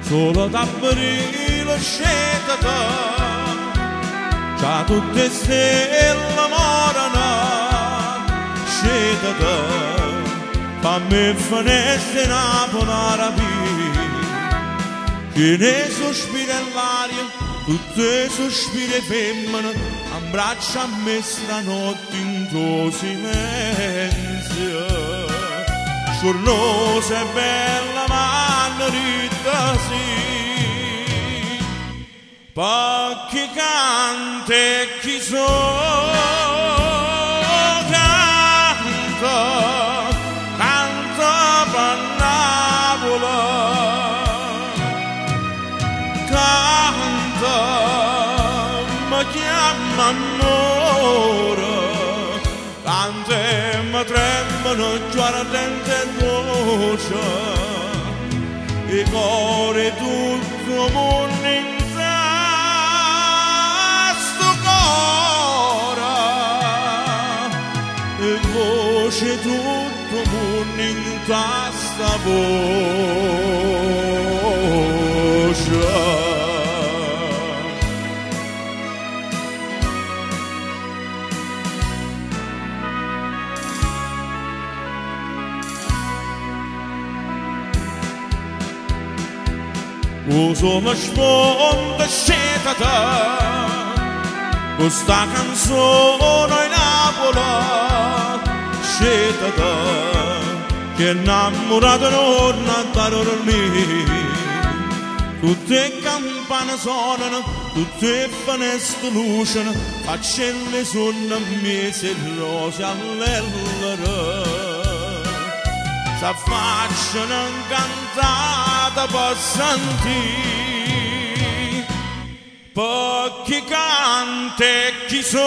solo da aprile scende già tutte stelle morano scende fammi finestre in aponara che ne sospira l'aria tutte sospire femmine abbraccia a me stanotte in tuo silenzio sciornosa e bella manrita sì pochi canti e chi so canta per Napoli canta mi chiama amore canta e mi tremano già ardente voce e cuore tutto mondo in sto cuore e voce tutto mondo in sta voce. Uso mi sponda scetata questa canzone in Napoli scetata che innamorata non a dormire tutte campane suonano tutte finestre lucciano faccelle sono mese rose all'ellere s'affacciano incantata per sentire pochi canti e chi so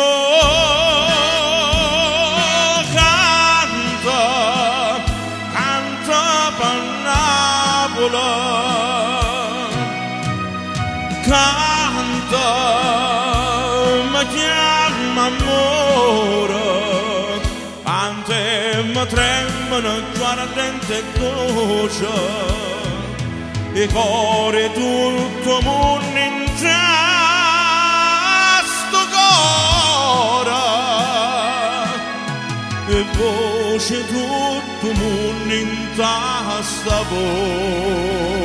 canta per Napoli canta mi chiama amore canta e mi tremano già ardente voce e cuore tutto mondo in sto cuore e voce tutto mondo in sta voce.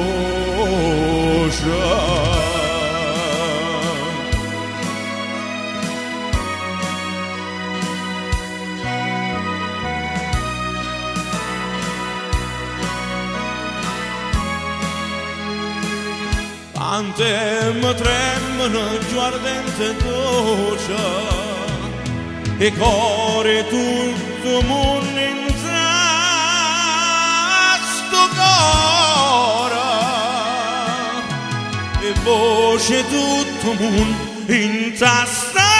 Ante mi tremano giù ardente voce e cuore tutto mondo in sto cuore e voce tutto mondo in sta